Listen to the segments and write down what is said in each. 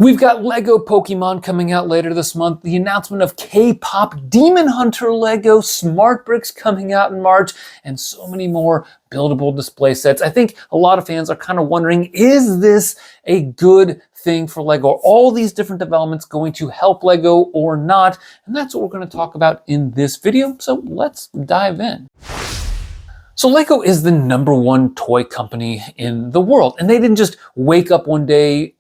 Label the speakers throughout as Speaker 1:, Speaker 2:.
Speaker 1: We've got Lego Pokemon coming out later this month, the announcement of K-pop Demon Hunter Lego, Smart Bricks coming out in March, and so many more buildable display sets. I think a lot of fans are kind of wondering, is this a good thing for Lego? Are all these different developments going to help Lego or not? And that's what we're going to talk about in this video, so let's dive in. So Lego is the #1 toy company in the world, and they didn't just wake up one day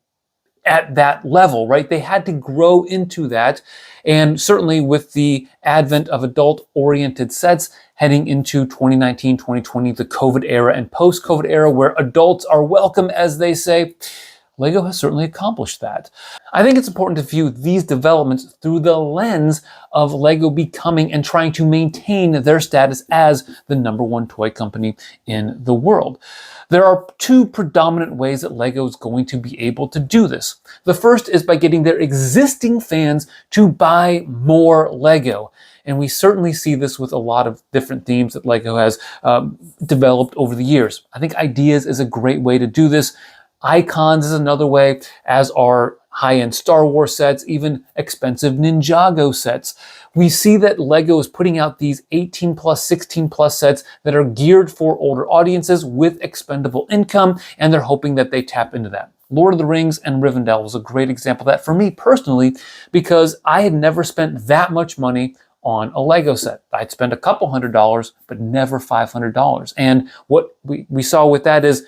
Speaker 1: at that level, right? They had to grow into that. And certainly with the advent of adult-oriented sets heading into 2019, 2020, the COVID era and post-COVID era where adults are welcome, as they say, Lego has certainly accomplished that. I think it's important to view these developments through the lens of Lego becoming and trying to maintain their status as the #1 toy company in the world. There are two predominant ways that Lego is going to be able to do this. The first is by getting their existing fans to buy more Lego. And we certainly see this with a lot of different themes that Lego has developed over the years. I think Ideas is a great way to do this. Icons is another way, as are high-end Star Wars sets, even expensive Ninjago sets. We see that Lego is putting out these 18 plus, 16 plus sets that are geared for older audiences with expendable income, and they're hoping that they tap into that. Lord of the Rings and Rivendell was a great example of that for me personally, because I had never spent that much money on a Lego set. I'd spend a couple $100, but never $500. And what we saw with that is,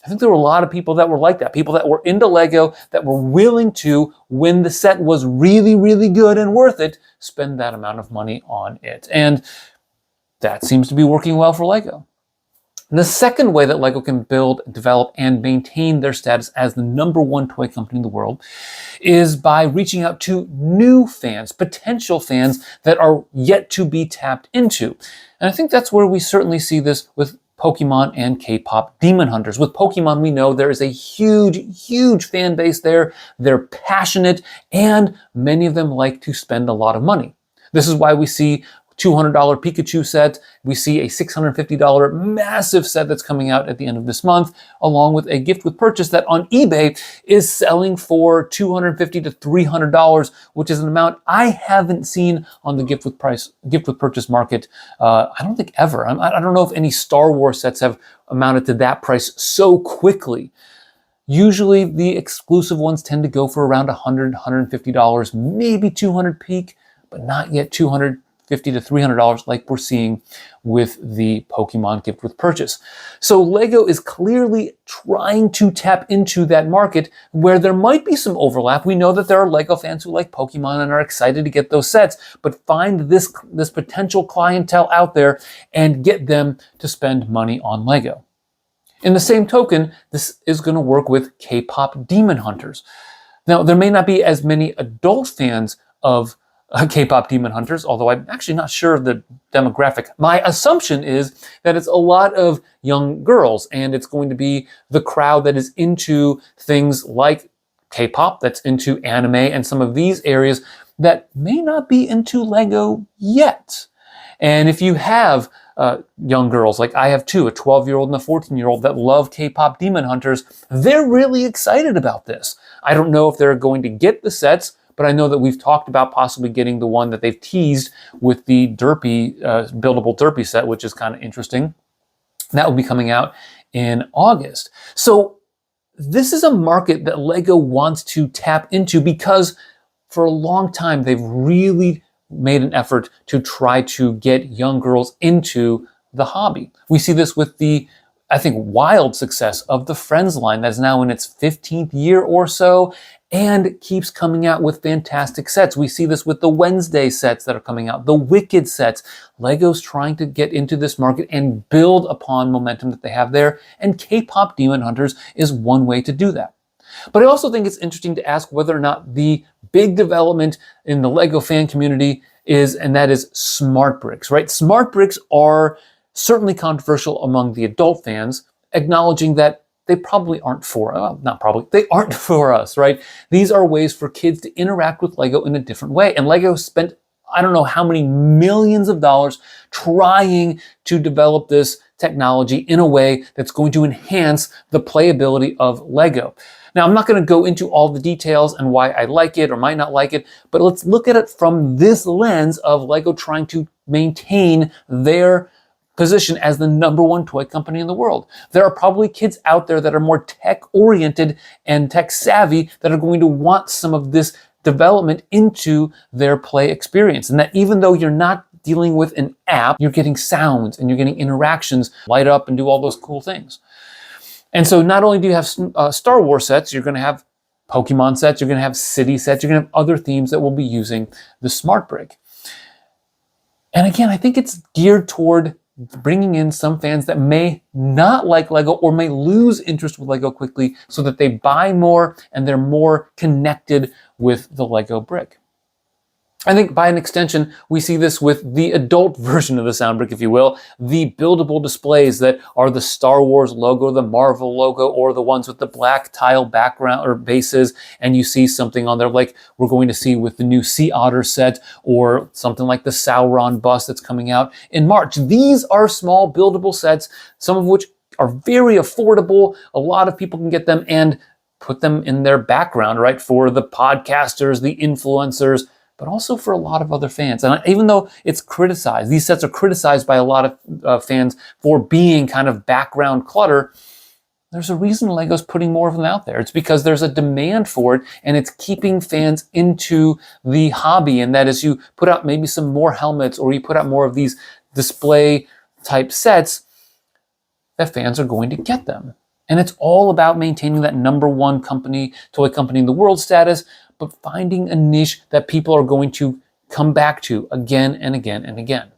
Speaker 1: I think there were a lot of people that were like that. People that were into Lego, that were willing to, when the set was really, really good and worth it, spend that amount of money on it. And that seems to be working well for Lego. And the second way that Lego can build, develop, and maintain their status as the #1 toy company in the world is by reaching out to new fans, potential fans that are yet to be tapped into. And I think that's where we certainly see this with Pokemon and K-pop Demon Hunters. With Pokemon, we know there is a huge fan base there. They're passionate, and many of them like to spend a lot of money. This is why we see $200 Pikachu set. We see a $650 massive set that's coming out at the end of this month, along with a gift with purchase that on eBay is selling for $250 to $300, which is an amount I haven't seen on the gift with purchase market. I don't think ever. I don't know if any Star Wars sets have amounted to that price so quickly. Usually the exclusive ones tend to go for around $100, $150, maybe $200 peak, but not yet $250 to $300 like we're seeing with the Pokemon gift with purchase. So Lego is clearly trying to tap into that market where there might be some overlap. We know that there are Lego fans who like Pokemon and are excited to get those sets, but find this potential clientele out there and get them to spend money on Lego. In the same token, this is going to work with K-pop Demon Hunters. Now, there may not be as many adult fans of K-pop Demon Hunters, although I'm actually not sure of the demographic. My assumption is that it's a lot of young girls, and it's going to be the crowd that is into things like K-pop, that's into anime and some of these areas that may not be into Lego yet. And if you have young girls, like I have two, a 12-year-old and a 14-year-old that love K-pop Demon Hunters, they're really excited about this. I don't know if they're going to get the sets, but I know that we've talked about possibly getting the one that they've teased with the Derpy, buildable Derpy set, which is kind of interesting. That will be coming out in August. So this is a market that Lego wants to tap into because for a long time, they've really made an effort to try to get young girls into the hobby. We see this with the, I think, wild success of the Friends line that's now in its 15th year or so, and keeps coming out with fantastic sets. We see this with the Wednesday sets that are coming out, the Wicked sets. Lego's trying to get into this market and build upon momentum that they have there, and K-pop Demon Hunters is one way to do that. But I also think it's interesting to ask whether or not the big development in the Lego fan community is, and that is Smart Bricks, right? Smart Bricks are certainly controversial among the adult fans, acknowledging that they probably aren't they aren't for us, right? These are ways for kids to interact with Lego in a different way. And Lego spent, I don't know how many millions of dollars trying to develop this technology in a way that's going to enhance the playability of Lego. Now, I'm not going to go into all the details and why I like it or might not like it, but let's look at it from this lens of LEGO trying to maintain their position as the #1 toy company in the world. There are probably kids out there that are more tech-oriented and tech-savvy that are going to want some of this development into their play experience. And that even though you're not dealing with an app, you're getting sounds and you're getting interactions, light up and do all those cool things. And so not only do you have Star Wars sets, you're going to have Pokemon sets, you're going to have city sets, you're going to have other themes that will be using the Smart Brick. And again, I think it's geared toward bringing in some fans that may not like LEGO or may lose interest with LEGO quickly so that they buy more and they're more connected with the LEGO brick. I think by an extension, we see this with the adult version of the Sound Brick, if you will, the buildable displays that are the Star Wars logo, the Marvel logo, or the ones with the black tile background or bases, and you see something on there like we're going to see with the new Sea Otter set, or something like the Sauron bust that's coming out in March. These are small buildable sets, some of which are very affordable. A lot of people can get them and put them in their background, right, for the podcasters, the influencers, but also for a lot of other fans. And even though it's criticized, these sets are criticized by a lot of fans for being kind of background clutter, there's a reason LEGO's putting more of them out there. It's because there's a demand for it, and it's keeping fans into the hobby. And that is, you put out maybe some more helmets, or you put out more of these display type sets, that fans are going to get them. And it's all about maintaining that #1 toy company in the world status, but finding a niche that people are going to come back to again and again and again.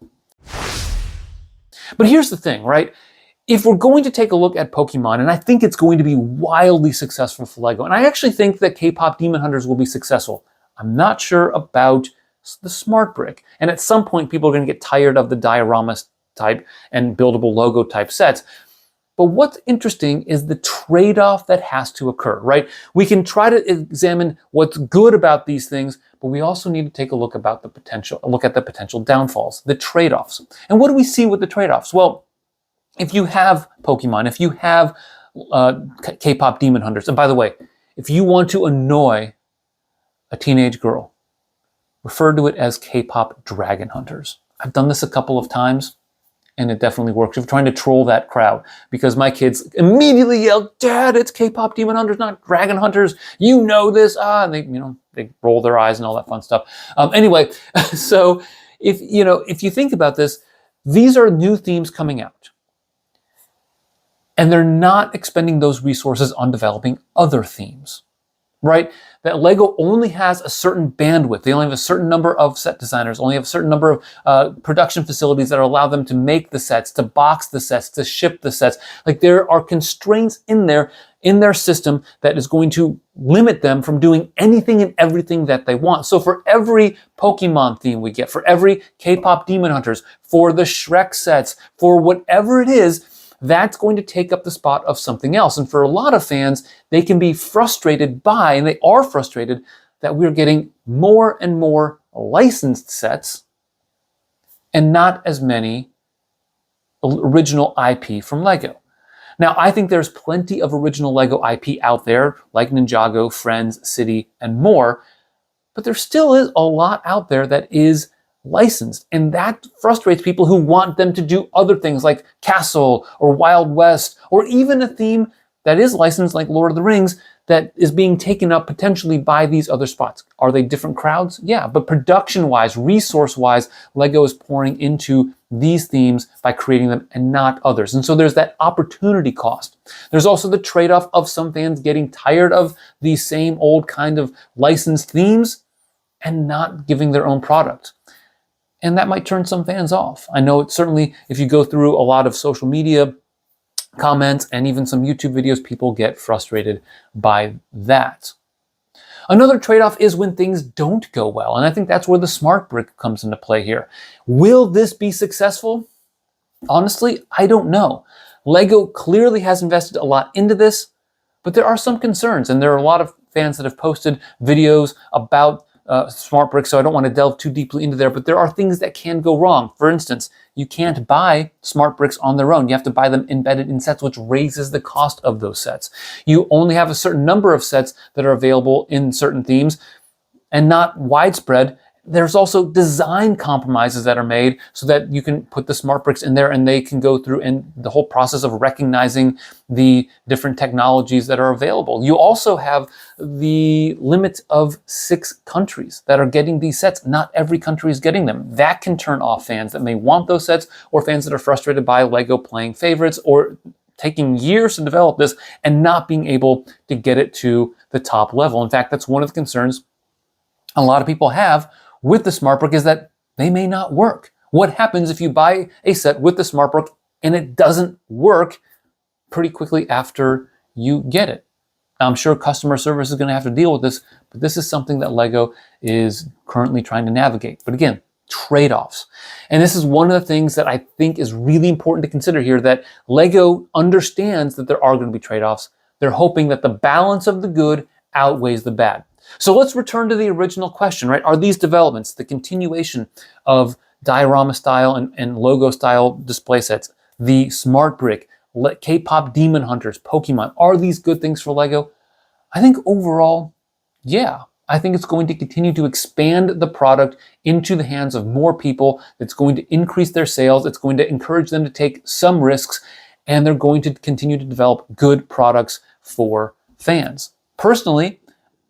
Speaker 1: But here's the thing, right? If we're going to take a look at Pokemon, and I think it's going to be wildly successful for LEGO, and I actually think that K-Pop Demon Hunters will be successful. I'm not sure about the Smart Brick. And at some point, people are going to get tired of the diorama type and buildable logo type sets. But what's interesting is the trade-off that has to occur, right? We can try to examine what's good about these things, but we also need to take a look at the potential downfalls, the trade-offs. And what do we see with the trade-offs? Well, if you have Pokemon, if you have K-Pop Demon Hunters, and by the way, if you want to annoy a teenage girl, refer to it as K-Pop Dragon Hunters. I've done this a couple of times, and it definitely works. If you're trying to troll that crowd, because my kids immediately yell, "Dad, it's K-Pop Demon Hunters, not Dragon Hunters. You know this." And they roll their eyes and all that fun stuff. Anyway, so if you think about this, these are new themes coming out, and they're not expending those resources on developing other themes, right? That LEGO only has a certain bandwidth. They only have a certain number of set designers, only have a certain number of production facilities that allow them to make the sets, to box the sets, to ship the sets. Like, there are constraints in their system that is going to limit them from doing anything and everything that they want. So for every Pokemon theme we get, for every K-Pop Demon Hunters, for the Shrek sets, for whatever it is, that's going to take up the spot of something else. And for a lot of fans, they can be frustrated by, and they are frustrated, that we're getting more and more licensed sets and not as many original IP from LEGO. Now, I think there's plenty of original LEGO IP out there, like Ninjago, Friends, City, and more, but there still is a lot out there that is licensed, and that frustrates people who want them to do other things like Castle or Wild West, or even a theme that is licensed like Lord of the Rings that is being taken up potentially by these other spots. Are they different crowds? Yeah, but production-wise, resource-wise, LEGO is pouring into these themes by creating them and not others. And so there's that opportunity cost. There's also the trade-off of some fans getting tired of the same old kind of licensed themes and not giving their own product. And that might turn some fans off. I know it's certainly, if you go through a lot of social media comments and even some YouTube videos, people get frustrated by that. Another trade-off is when things don't go well. And I think that's where the Smart Brick comes into play here. Will this be successful? Honestly, I don't know. LEGO clearly has invested a lot into this, but there are some concerns. And there are a lot of fans that have posted videos about smart bricks, so I don't want to delve too deeply into there, but there are things that can go wrong. For instance, you can't buy smart bricks on their own. You have to buy them embedded in sets, which raises the cost of those sets. You only have a certain number of sets that are available in certain themes and not widespread. There's also design compromises that are made so that you can put the smart bricks in there and they can go through and the whole process of recognizing the different technologies that are available. You also have the limit of 6 countries that are getting these sets. Not every country is getting them. That can turn off fans that may want those sets, or fans that are frustrated by LEGO playing favorites or taking years to develop this and not being able to get it to the top level. In fact, that's one of the concerns a lot of people have with the smart brick, is that they may not work. What happens if you buy a set with the smart brick and it doesn't work pretty quickly after you get it? I'm sure customer service is going to have to deal with this, but this is something that LEGO is currently trying to navigate. But again, trade-offs. And this is one of the things that I think is really important to consider here, that LEGO understands that there are going to be trade-offs. They're hoping that the balance of the good outweighs the bad. So let's return to the original question, right? Are these developments, the continuation of diorama style and logo style display sets, the smart brick, K-pop Demon Hunters, Pokemon, are these good things for LEGO? I think overall, yeah. I think it's going to continue to expand the product into the hands of more people. It's going to increase their sales. It's going to encourage them to take some risks, and they're going to continue to develop good products for fans. Personally,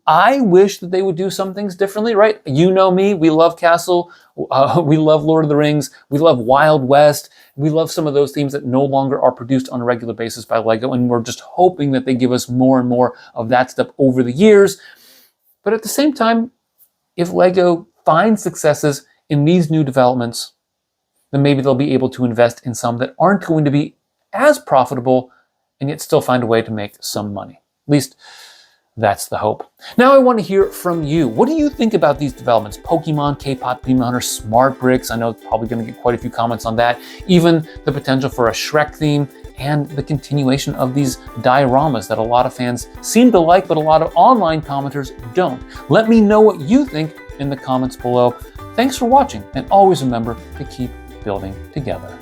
Speaker 1: I wish that they would do some things differently, right? You know me, we love Castle, we love Lord of the Rings, we love Wild West, we love some of those themes that no longer are produced on a regular basis by LEGO, and we're just hoping that they give us more and more of that stuff over the years. But at the same time, if LEGO finds successes in these new developments, then maybe they'll be able to invest in some that aren't going to be as profitable and yet still find a way to make some money. At least that's the hope. Now I want to hear from you. What do you think about these developments? Pokemon, K-pop Demon Hunter, smart bricks. I know it's probably going to get quite a few comments on that. Even the potential for a Shrek theme and the continuation of these dioramas that a lot of fans seem to like, but a lot of online commenters don't. Let me know what you think in the comments below. Thanks for watching, and always remember to keep building together.